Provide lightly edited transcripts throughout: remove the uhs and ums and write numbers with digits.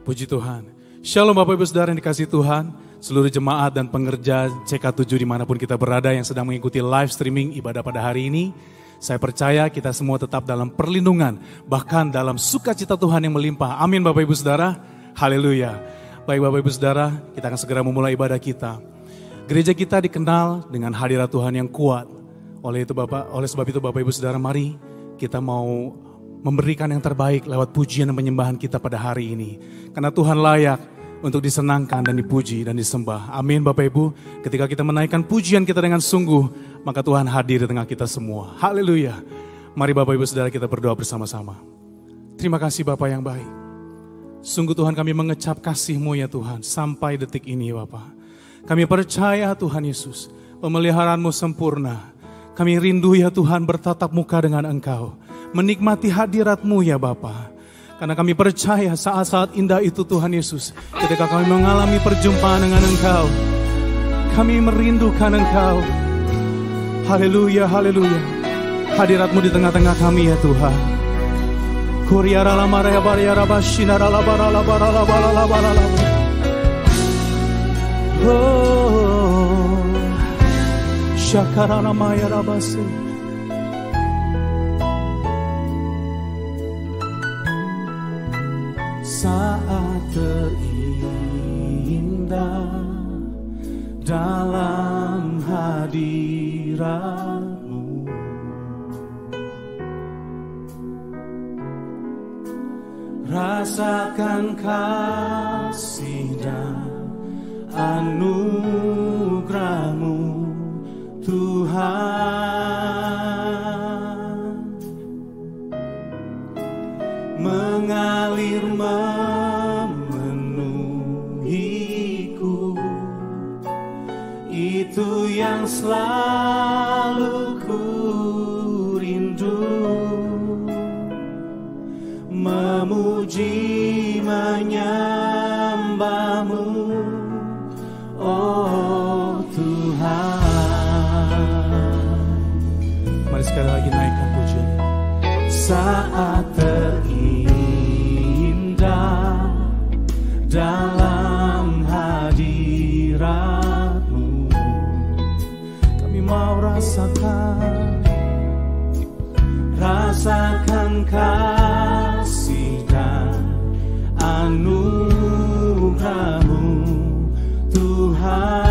Puji Tuhan. Shalom Bapak Ibu Saudara yang dikasihi Tuhan, seluruh jemaat dan pengerja CK7 dimanapun kita berada yang sedang mengikuti live streaming ibadah pada hari ini. Saya percaya kita semua tetap dalam perlindungan, bahkan dalam sukacita Tuhan yang melimpah. Amin Bapak Ibu Saudara. Haleluya. Baik Bapak Ibu Saudara, kita akan segera memulai ibadah kita. Gereja kita dikenal dengan hadirat Tuhan yang kuat. Oleh sebab itu Bapak Ibu Saudara, mari kita mau memberikan yang terbaik lewat pujian dan penyembahan kita pada hari ini. Karena Tuhan layak untuk disenangkan dan dipuji dan disembah. Amin Bapak Ibu. Ketika kita menaikkan pujian kita dengan sungguh, maka Tuhan hadir di tengah kita semua. Haleluya. Mari Bapak Ibu Saudara kita berdoa bersama-sama. Terima kasih Bapak yang baik. Sungguh Tuhan kami mengecap kasih-Mu ya Tuhan sampai detik ini Bapak. Kami percaya Tuhan Yesus, pemeliharaan-Mu sempurna. Kami rindu ya Tuhan bertatap muka dengan Engkau. Menikmati hadirat-Mu ya Bapa. Karena kami percaya saat-saat indah itu Tuhan Yesus, ketika kami mengalami perjumpaan dengan Engkau, kami merindukan Engkau. Haleluya, haleluya. Hadirat-Mu di tengah-tengah kami ya Tuhan. Oh, Syakarana Maya Rabasi. Saat terindah dalam hadirat-Mu, rasakan kasih dan anugerah-Mu Tuhan, mengalir memenuhiku, itu yang selalu ku rindu, memuji menyembah-Mu, oh Tuhan. Mari sekali lagi naikkan pujian. Saat terindah dalam hadirat-Mu, kami mau rasakan kasih dan anugerah-Mu Tuhan,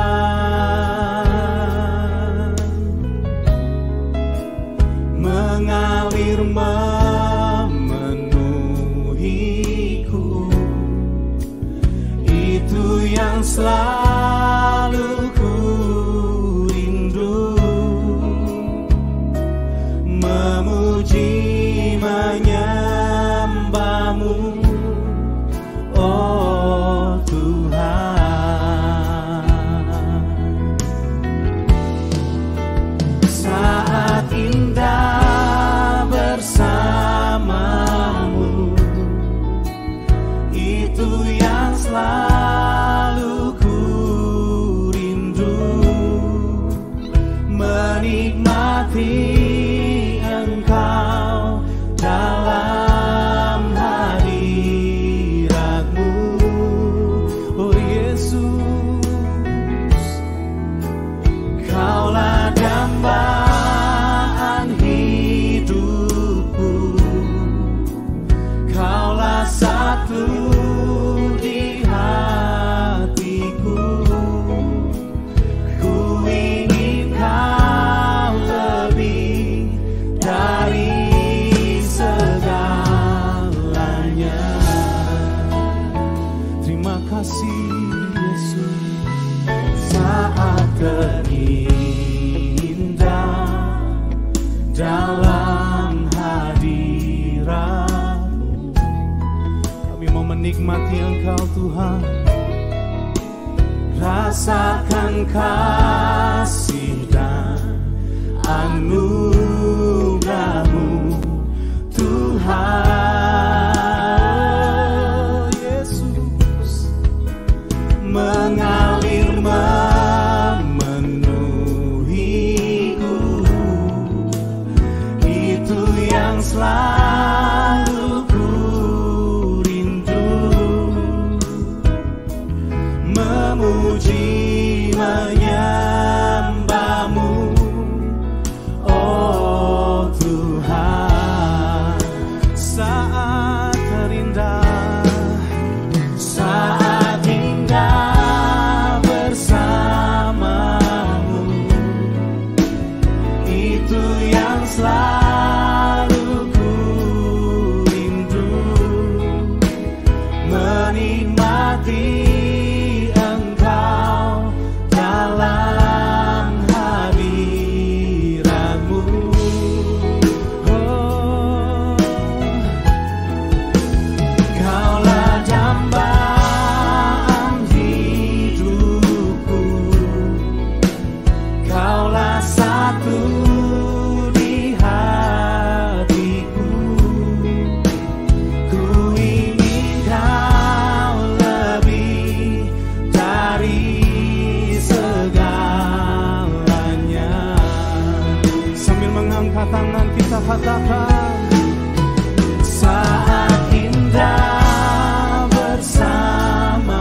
mengalir memenuhiku, itu yang selalu ku rindu, memuji menyembah-Mu, oh Tuhan. Saat indah bersama-Mu, itu yang selalu ku rindu, menikmati Engkau dalam hadirat-Mu, oh Yesus. Kaulah dambaan hidupku, Kaulah satu di hatiku, ku ingin Kau lebih dari segalanya. Terima kasih Yesus. Saat terindah dalam hadirat-Mu, kami mau menikmati Engkau Tuhan. Rasakan kasih dan anugerah-Mu Tuhan, Yesus, mengalir memenuhiku, itu yang selalu ku rindu, memuji menyembah-Mu, oh Tuhan. Saat terindah, saat indah bersama-Mu, itu yang selalu ku rindu, menikmati Engkau dalam hadirat-Mu. Oh, Kaulah dambaan hidupku, Kaulah satu di hatiku. Ku ingin Kau lebih dari segalanya. Sambil mengangkat tangan kita katakan, saat indah bersama-Mu,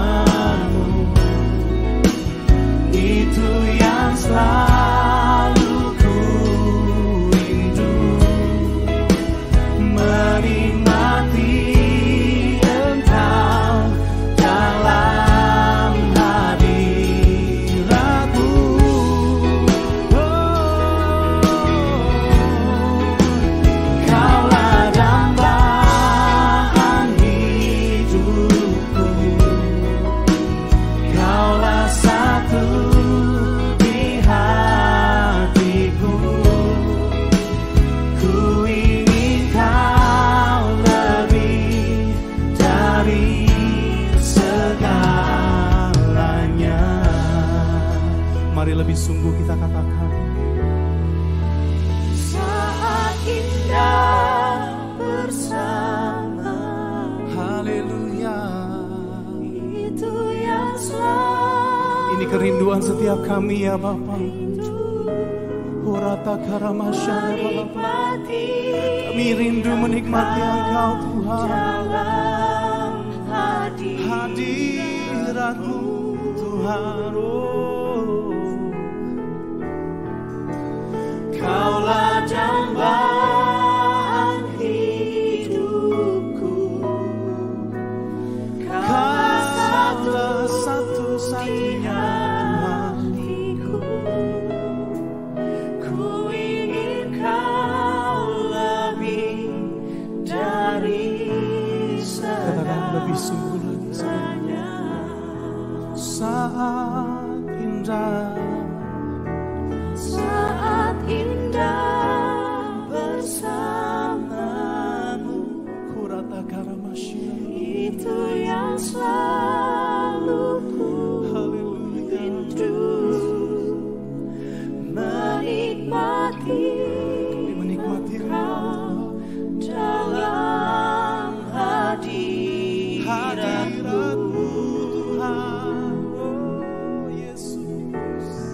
itu yang selalu ku rindu, menikmati Engkau dalam hadirat-Mu. Kaulah dambaan hidupku, Kaulah satu di hatiku. Ku ingin Kau lebih dari segalanya. Mari lebih sungguh kita katakan, saat indah bersama. Haleluya. Itu yang selalu. Ini kerinduan setiap kami ya Bapa. Hurata karamasya Bapa. Kami rindu menikmati Engkau Tuhan dalam hadirat-Mu Tuhan. Oh, Kaulah dambaan hidupku, Kaulah satu-satunya hatiku. Ku ingin Kau lebih dari segalanya. Lebih sungguh lagi saat indah, saat indah bersama-Mu, Kurata Karamasya, itu yang selalu ku rindu, menikmati Engkau dalam hadirat-Mu Tuhan. Oh Yesus,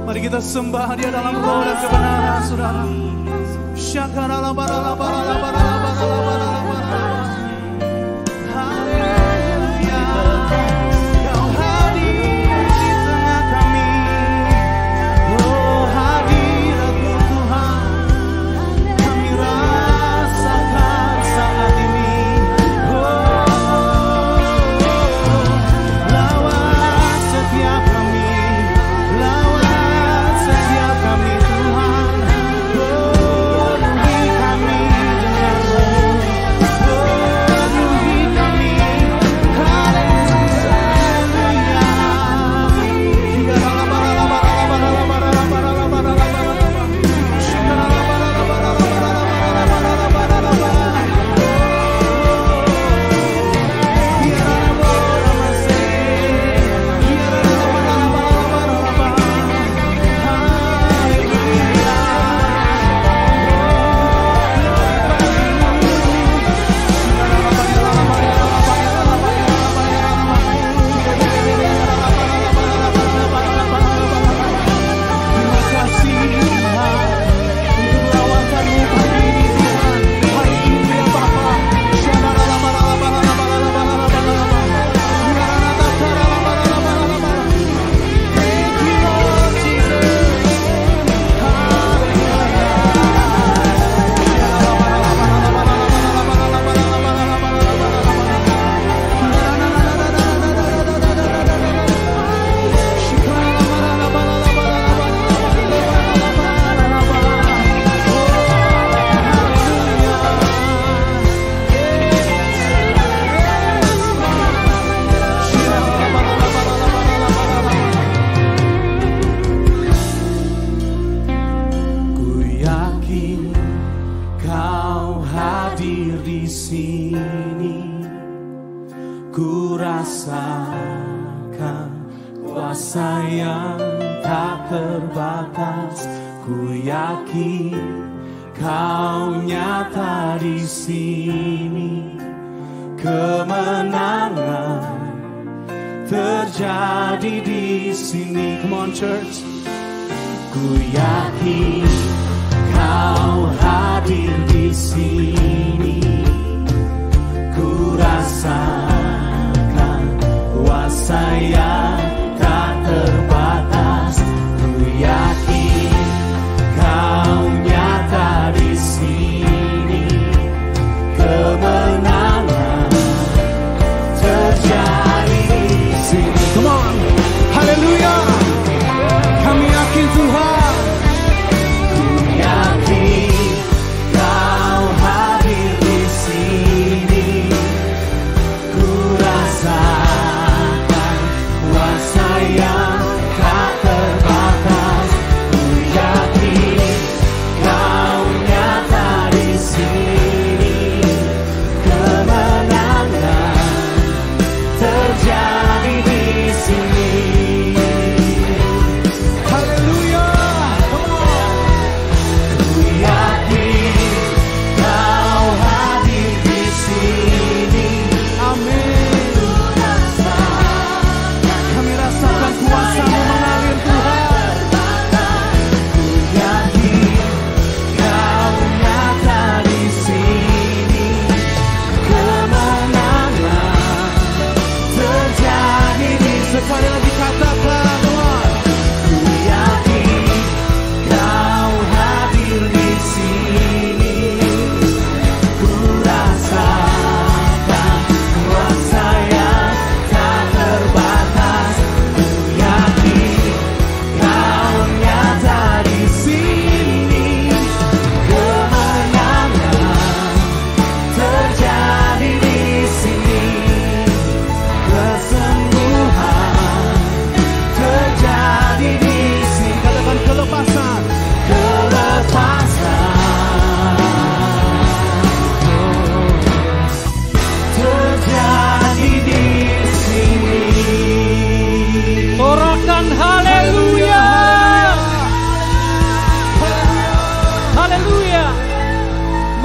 Mari kita sembah Dia dalam roh dan kebenaran, saudara.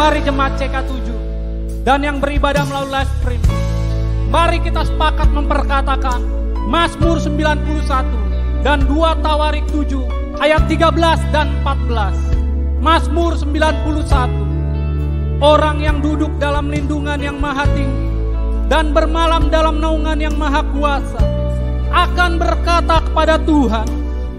Mari jemaat CK7 dan yang beribadah melalui live stream, Mari kita sepakat memperkatakan Mazmur 91 dan 2 Tawarik 7 ayat 13 dan 14. Mazmur 91. Orang yang duduk dalam lindungan yang maha tinggi dan bermalam dalam naungan yang maha kuasa akan berkata kepada Tuhan,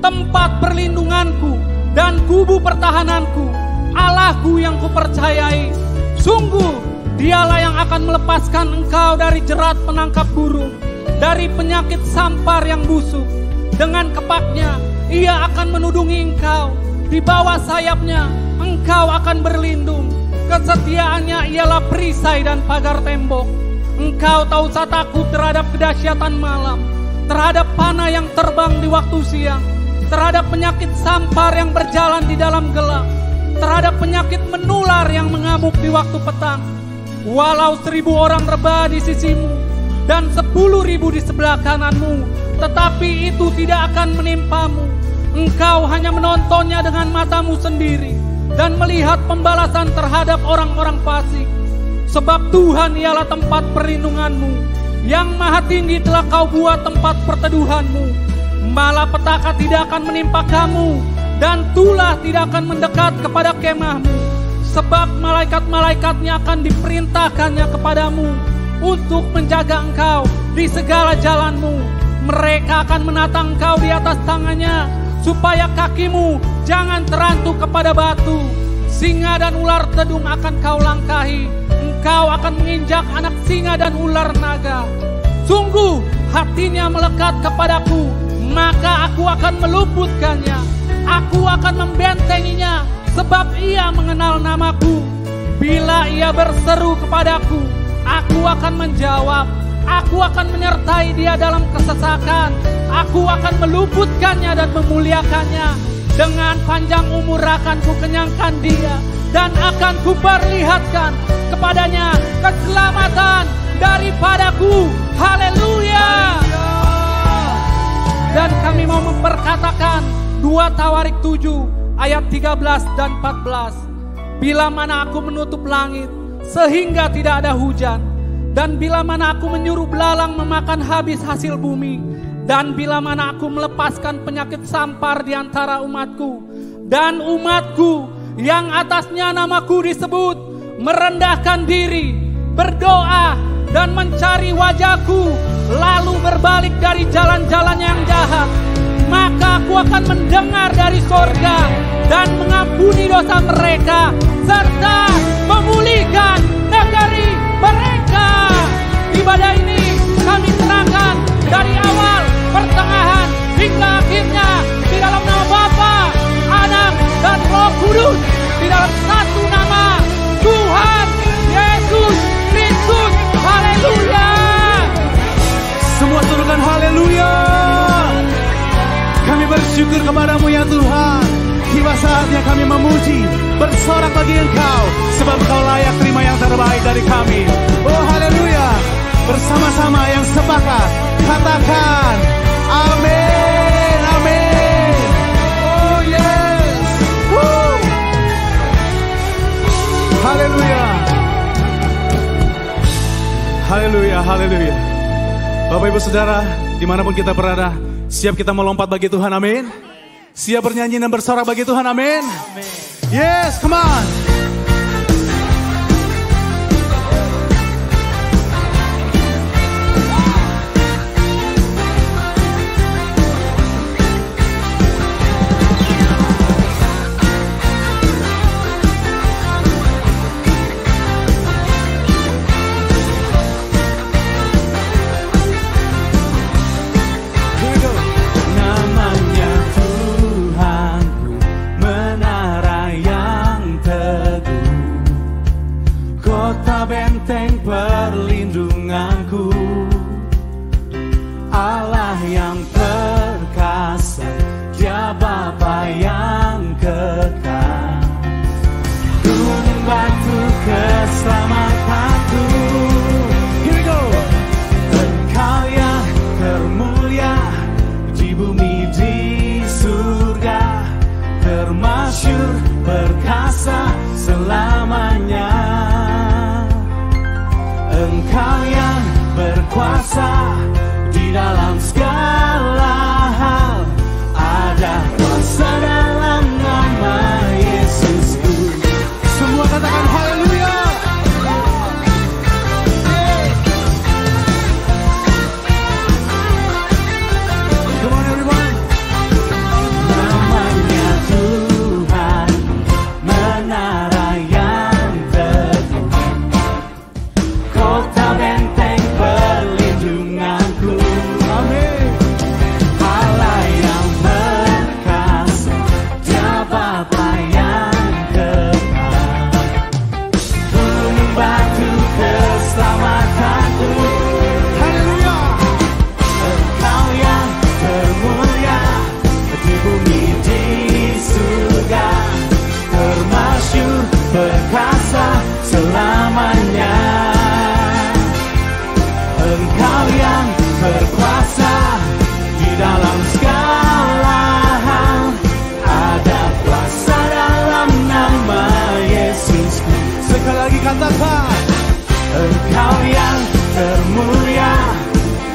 tempat perlindunganku dan kubu pertahananku, Allahku yang kupercayai. Sungguh Dialah yang akan melepaskan engkau dari jerat penangkap burung, dari penyakit sampar yang busuk. Dengan kepaknya Ia akan menudungi engkau, di bawah sayapnya engkau akan berlindung. Kesetiaannya ialah perisai dan pagar tembok. Engkau tak usah takut terhadap kedahsyatan malam, terhadap panah yang terbang di waktu siang, terhadap penyakit sampar yang berjalan di dalam gelap, terhadap penyakit menular yang mengamuk di waktu petang. Walau 1000 orang rebah di sisimu dan 10.000 di sebelah kananmu, tetapi itu tidak akan menimpamu. Engkau hanya menontonnya dengan matamu sendiri dan melihat pembalasan terhadap orang-orang fasik. Sebab Tuhan ialah tempat perlindunganmu, yang maha tinggi telah kau buat tempat perteduhanmu. Malapetaka tidak akan menimpa kamu, dan tulah tidak akan mendekat kepada kemahmu. Sebab malaikat-malaikatnya akan diperintahkannya kepadamu untuk menjaga engkau di segala jalanmu. Mereka akan menatang engkau di atas tangannya, supaya kakimu jangan terantuk kepada batu. Singa dan ular tedung akan kau langkahi. Engkau akan menginjak anak singa dan ular naga. Sungguh hatinya melekat kepadaku, maka aku akan meluputkannya. Aku akan membentenginya, sebab ia mengenal namaku. Bila ia berseru kepadaku, aku akan menjawab. Aku akan menyertai dia dalam kesesakan. Aku akan meluputkannya dan memuliakannya. Dengan panjang umur akan kukenyangkan dia, dan akan kuperlihatkan kepadanya keselamatan daripadaku. Haleluya. Dan kami mau memperkatakan 2 Tawarik 7 ayat 13 dan 14. Bila mana aku menutup langit sehingga tidak ada hujan, dan bila mana aku menyuruh belalang memakan habis hasil bumi, dan bila mana aku melepaskan penyakit sampar di antara umatku, dan umatku yang atasnya namaku disebut merendahkan diri, berdoa dan mencari wajahku, lalu berbalik dari jalan-jalannya yang jahat, maka aku akan mendengar dari sorga dan mengampuni dosa mereka, serta memulihkan negeri mereka. Ibadah ini kami serahkan dari awal, pertengahan, hingga akhirnya di dalam nama Bapa, Anak, dan Roh Kudus, di dalam satu nama, Tuhan Yesus Kristus. Haleluya. Semua turunkan haleluya. Kami bersyukur kepadamu ya Tuhan. Tiba saatnya kami memuji, bersorak bagi Engkau, sebab Engkau layak terima yang terbaik dari kami. Oh haleluya. Bersama-sama yang sepakat katakan amin, amin. Oh yes. Woo. Haleluya. Haleluya, haleluya. Bapak Ibu Saudara, dimanapun kita berada, siap kita melompat bagi Tuhan, amin. Siap bernyanyi dan bersorak bagi Tuhan, amin. Yes, come on. Benteng perlindunganku, Allah yang perkasa, Dia Bapa yang kekal, gunung batu keselamatanku. Here we go. Engkau yang termulia di bumi di surga, termasyur perkasa selamanya. Engkau yang berkuasa di dalam segala hal. Ada kuasa dalam nama Yesusku. Semua katakan haleluya. Come on everyone. Namanya Tuhan, menara yang teguh, kota benteng perlindunganku. Amin. Allah yang perkasa, Dia Bapa yang kekal, gunung batu keselamatanku. Haleluya. Engkau yang termulia di bumi di surga, termasyur perkasa selamanya. Engkau yang berkuasa di dalam segala hal. Ada kuasa dalam nama Yesusku. Sekali lagi katakan, Engkau yang termulia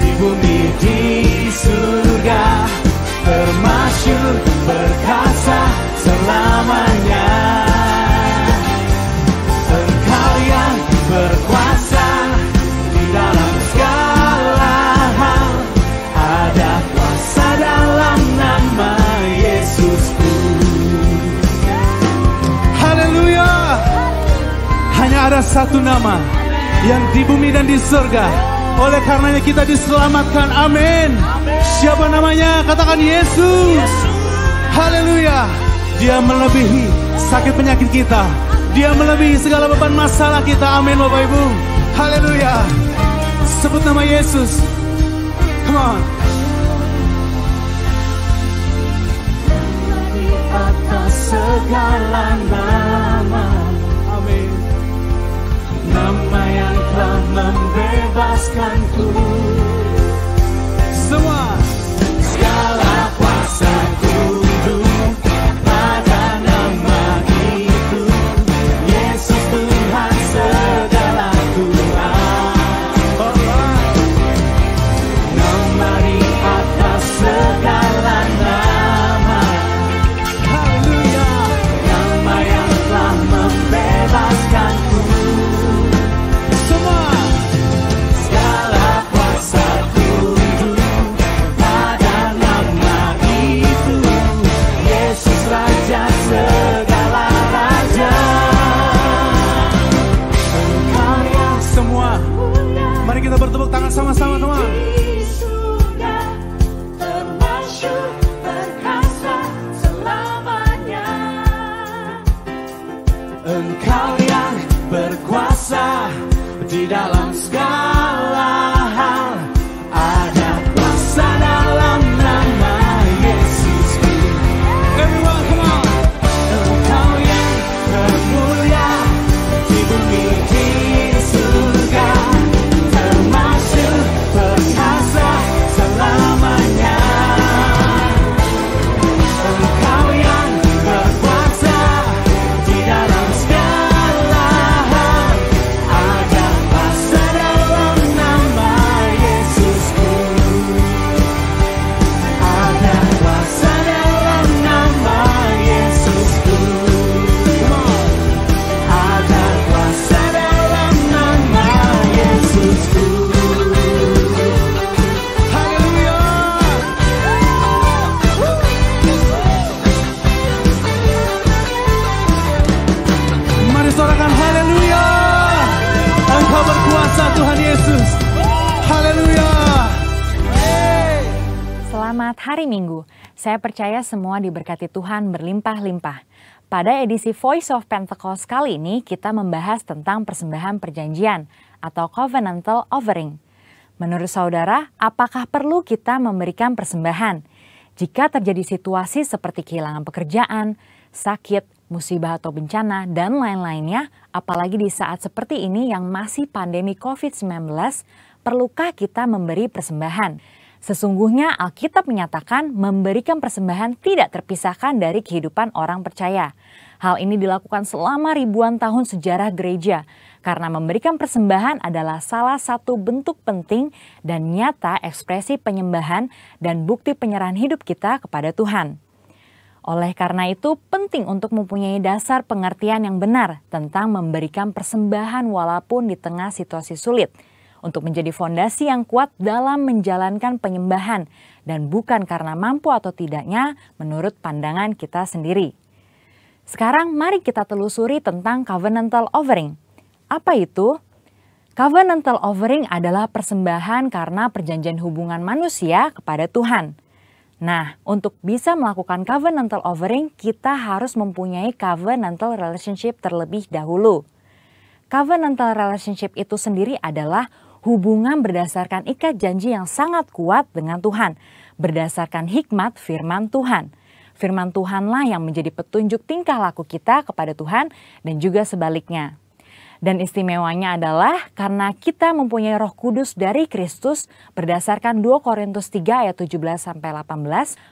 di bumi di surga, termasyur perkasa selamanya. Engkau yang berkuasa di dalam segala hal. Ada kuasa dalam nama Yesusku. Haleluya. Hanya ada satu nama yang di bumi dan di surga, oleh karenanya kita diselamatkan. Amin. Siapa namanya? Katakan Yesus. Haleluya. Dia melebihi sakit penyakit kita. Dia melebihi segala beban masalah kita. Amin Bapak Ibu. Haleluya. Sebut nama Yesus. Come on. Di atas segala nama. Amin. Nama yang telah membebaskanku. Semua. Segala kuasa tunduk pada nama itu. Yesus Tuhan segala Tuhan. Nama di atas segala nama. Haleluya. Nama yang telah membebaskanku. Semua. Segala kuasa tunduk pada nama itu. Yesus Raja segala raja. Engkau yang semua. Mari kita bertepuk tangan sama-sama teman. Termasyur perkasa selamanya. Engkau yang berkuasa di dalam segala hal. Ada kuasa dalam nama Yesus. Everyone come on. Engkau yang termulia di bumi di surga, termasyur perkasa selamanya. Engkau yang berkuasa di dalam segala hal. Ada kuasa dalam nama Yesusku. Ada kuasa dalam nama Yesusku. Come on. Ada kuasa dalam nama Yesusku. Haleluya. Mari sorakan haleluya. Engkau berkuasa Tuhan Yesus. Haleluya. Selamat hari Minggu. Saya percaya semua diberkati Tuhan berlimpah-limpah. Pada edisi Voice of Pentecost kali ini kita membahas tentang persembahan perjanjian atau covenantal offering. Menurut saudara, apakah perlu kita memberikan persembahan? Jika terjadi situasi seperti kehilangan pekerjaan, sakit, musibah atau bencana, dan lain-lainnya, apalagi di saat seperti ini yang masih pandemi COVID-19, perlukah kita memberi persembahan? Sesungguhnya Alkitab menyatakan memberikan persembahan tidak terpisahkan dari kehidupan orang percaya. Hal ini dilakukan selama ribuan tahun sejarah gereja. karena memberikan persembahan adalah salah satu bentuk penting dan nyata ekspresi penyembahan dan bukti penyerahan hidup kita kepada Tuhan. Oleh karena itu, penting untuk mempunyai dasar pengertian yang benar tentang memberikan persembahan walaupun di tengah situasi sulit, untuk menjadi fondasi yang kuat dalam menjalankan penyembahan dan bukan karena mampu atau tidaknya menurut pandangan kita sendiri. Sekarang mari kita telusuri tentang covenantal offering. Apa itu? Covenantal offering adalah persembahan karena perjanjian hubungan manusia kepada Tuhan. Nah, untuk bisa melakukan covenantal offering, kita harus mempunyai covenantal relationship terlebih dahulu. Covenantal relationship itu sendiri adalah hubungan berdasarkan ikat janji yang sangat kuat dengan Tuhan, berdasarkan hikmat firman Tuhan. Firman Tuhanlah yang menjadi petunjuk tingkah laku kita kepada Tuhan dan juga sebaliknya. Dan istimewanya adalah karena kita mempunyai Roh Kudus dari Kristus berdasarkan 2 Korintus 3 ayat 17-18,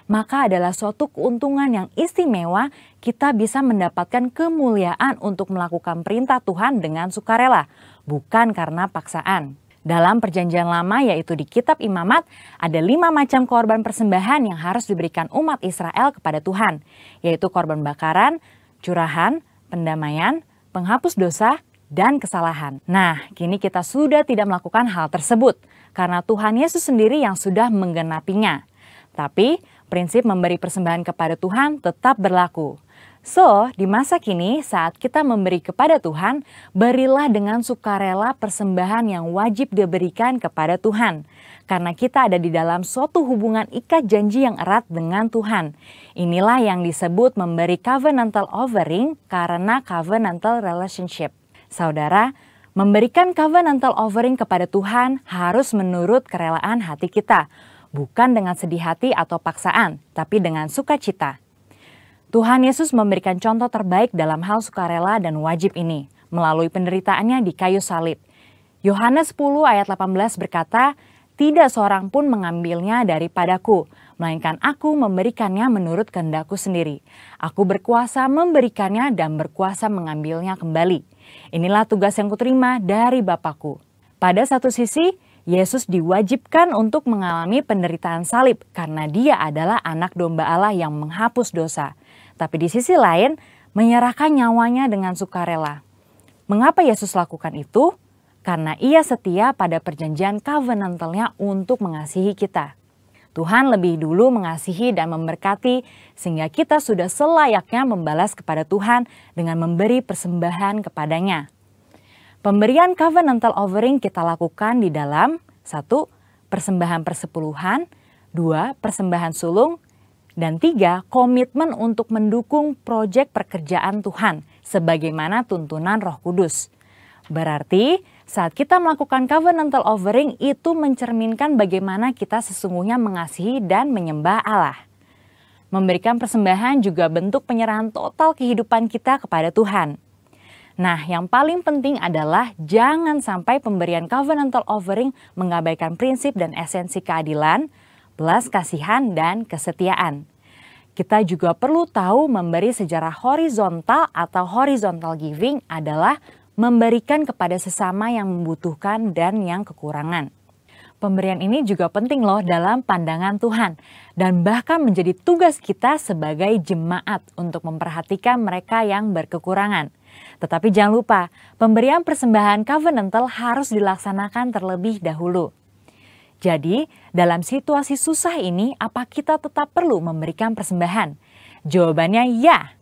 maka adalah suatu keuntungan yang istimewa kita bisa mendapatkan kemuliaan untuk melakukan perintah Tuhan dengan sukarela, bukan karena paksaan. Dalam perjanjian lama yaitu di kitab Imamat ada 5 macam korban persembahan yang harus diberikan umat Israel kepada Tuhan, yaitu korban bakaran, curahan, pendamaian, penghapus dosa, dan kesalahan. Nah, kini kita sudah tidak melakukan hal tersebut karena Tuhan Yesus sendiri yang sudah menggenapinya. Tapi prinsip memberi persembahan kepada Tuhan tetap berlaku. So, di masa kini saat kita memberi kepada Tuhan, berilah dengan sukarela persembahan yang wajib diberikan kepada Tuhan. Karena kita ada di dalam suatu hubungan ikat janji yang erat dengan Tuhan. Inilah yang disebut memberi covenantal offering karena covenantal relationship. Saudara, memberikan covenantal offering kepada Tuhan harus menurut kerelaan hati kita. Bukan dengan sedih hati atau paksaan, tapi dengan sukacita. Tuhan Yesus memberikan contoh terbaik dalam hal sukarela dan wajib ini melalui penderitaannya di kayu salib. Yohanes 10 ayat 18 berkata, "Tidak seorang pun mengambilnya daripadaku, melainkan aku memberikannya menurut kehendakku sendiri. Aku berkuasa memberikannya dan berkuasa mengambilnya kembali. Inilah tugas yang kuterima dari Bapakku." Pada satu sisi, Yesus diwajibkan untuk mengalami penderitaan salib karena dia adalah anak domba Allah yang menghapus dosa. Tapi di sisi lain, menyerahkan nyawanya dengan sukarela. Mengapa Yesus lakukan itu? Karena ia setia pada perjanjian covenantalnya untuk mengasihi kita. Tuhan lebih dulu mengasihi dan memberkati sehingga kita sudah selayaknya membalas kepada Tuhan dengan memberi persembahan kepadanya. Pemberian covenantal offering kita lakukan di dalam 1. Persembahan persepuluhan, 2. Persembahan sulung, dan 3. Komitmen untuk mendukung proyek pekerjaan Tuhan sebagaimana tuntunan Roh Kudus. Berarti saat kita melakukan covenantal offering itu mencerminkan bagaimana kita sesungguhnya mengasihi dan menyembah Allah. Memberikan persembahan juga bentuk penyerahan total kehidupan kita kepada Tuhan. Nah, yang paling penting adalah jangan sampai pemberian covenantal offering mengabaikan prinsip dan esensi keadilan, belas kasihan, dan kesetiaan. Kita juga perlu tahu memberi secara horizontal atau horizontal giving adalah memberikan kepada sesama yang membutuhkan dan yang kekurangan. Pemberian ini juga penting loh dalam pandangan Tuhan dan bahkan menjadi tugas kita sebagai jemaat untuk memperhatikan mereka yang berkekurangan. Tetapi jangan lupa, pemberian persembahan covenantal harus dilaksanakan terlebih dahulu. Jadi, dalam situasi susah ini, apa kita tetap perlu memberikan persembahan? Jawabannya ya.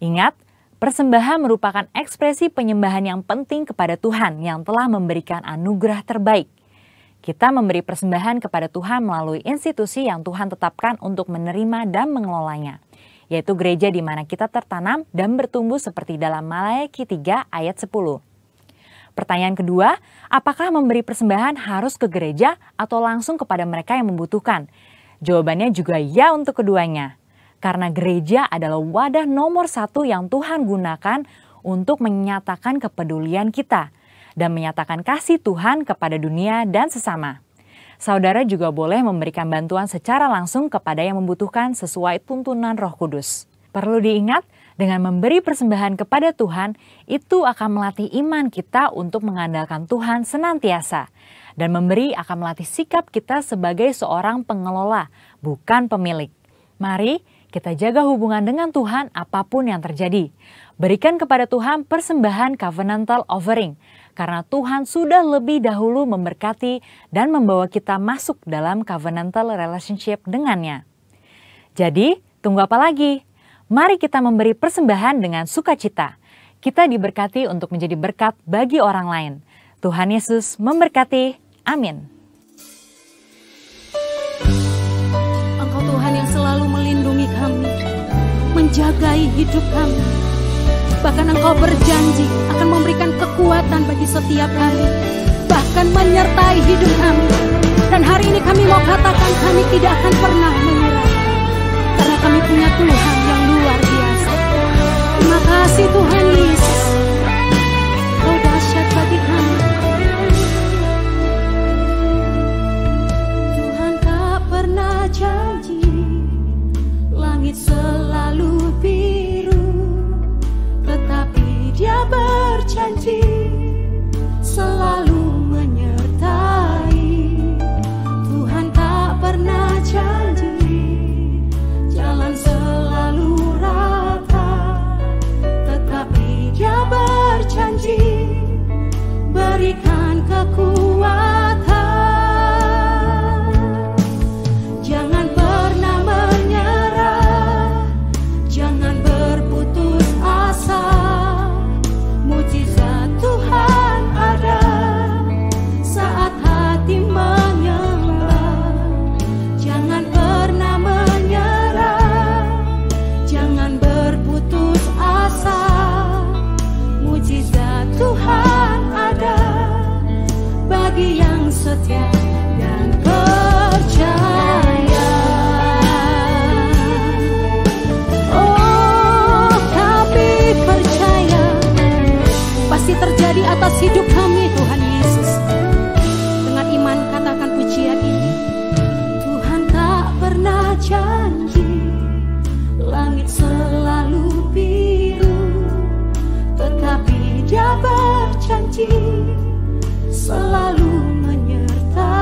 Ingat, persembahan merupakan ekspresi penyembahan yang penting kepada Tuhan yang telah memberikan anugerah terbaik. Kita memberi persembahan kepada Tuhan melalui institusi yang Tuhan tetapkan untuk menerima dan mengelolanya, yaitu gereja di mana kita tertanam dan bertumbuh seperti dalam Maleakhi 3 ayat 10. Pertanyaan kedua, apakah memberi persembahan harus ke gereja atau langsung kepada mereka yang membutuhkan? Jawabannya juga ya untuk keduanya. Karena gereja adalah wadah nomor 1 yang Tuhan gunakan untuk menyatakan kepedulian kita dan menyatakan kasih Tuhan kepada dunia dan sesama. Saudara juga boleh memberikan bantuan secara langsung kepada yang membutuhkan sesuai tuntunan Roh Kudus. Perlu diingat, Dengan memberi persembahan kepada Tuhan, itu akan melatih iman kita untuk mengandalkan Tuhan senantiasa. Dan memberi akan melatih sikap kita sebagai seorang pengelola, bukan pemilik. Mari kita jaga hubungan dengan Tuhan apapun yang terjadi. Berikan kepada Tuhan persembahan covenantal offering, karena Tuhan sudah lebih dahulu memberkati dan membawa kita masuk dalam covenantal relationship dengannya. Jadi, tunggu apa lagi? Mari kita memberi persembahan dengan sukacita. Kita diberkati untuk menjadi berkat bagi orang lain. Tuhan Yesus memberkati. Amin. Engkau Tuhan yang selalu melindungi kami, menjagai hidup kami. Bahkan Engkau berjanji akan memberikan kekuatan bagi setiap kami, bahkan menyertai hidup kami. Dan hari ini kami mau katakan kami tidak akan pernah menyerah, karena kami punya Tuhan yang luar biasa. Terima kasih Tuhan Yesus, Kau dahsyat bagi kami. Tuhan tak pernah janji langit selalu biru, tetapi Dia berjanji selalu menyertai. Tuhan tak pernah janji jalan selalu rata, tetapi Dia berjanji berikan kekuatan. Jangan pernah menyerah, jangan berputus asa. Mujizat Tuhan ada saat hati menyembah. Jangan pernah menyerah, jangan berputus asa. Mujizat Tuhan ada bagi yang setia dan percaya. Oh, kami percaya pasti terjadi atas hidup kami Tuhan Yesus. Dengan iman katakan pujian ini. Tuhan tak pernah janji langit selalu biru, tetapi Dia berjanji selalu menyertai.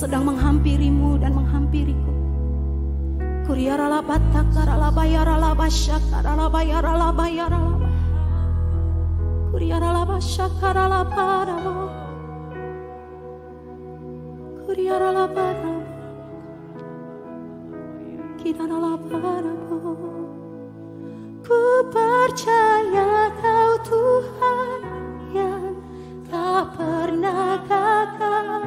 sedang menghampirimu dan menghampiriku. Ku percaya Kau Tuhan yang tak pernah gagal,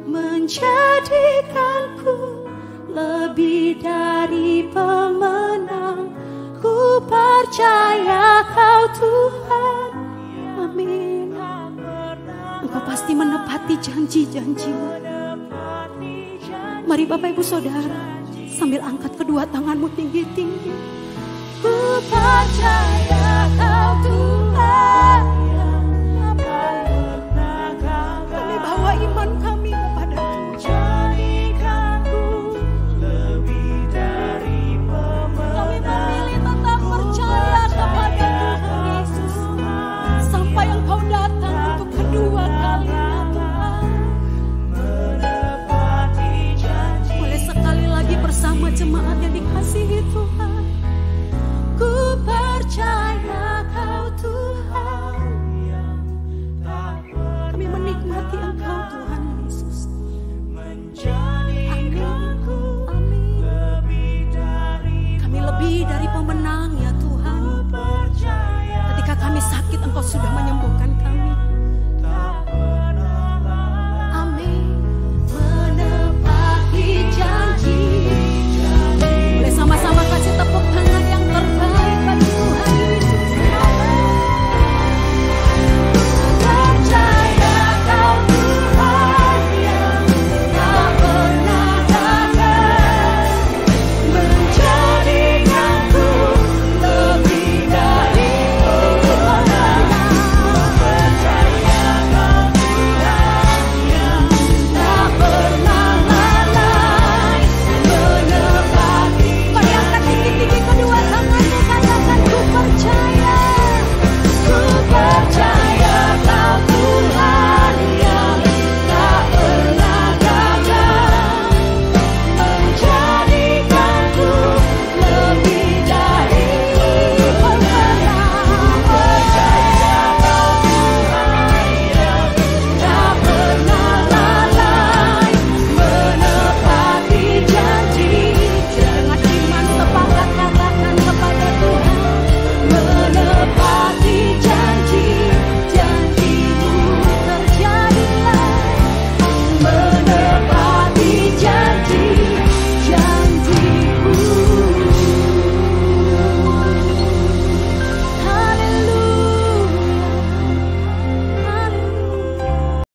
menjadikanku lebih dari pemenang. Ku percaya Kau Tuhan, amin. Engkau pasti menepati janji-janji-Mu. Mari Bapak Ibu Saudara, sambil angkat kedua tanganmu tinggi-tinggi. Ku percaya Kau Tuhan yang tak pernah gagal. Kami bawa iman kami kepada-Mu. Jadikanku lebih dari pemenang. Kami memilih tetap percaya kepada Tuhan Yesus sampai Engkau datang untuk kedua kalinya, Tuhan. Boleh sekali lagi bersama jemaat yang dikasihi Tuhan.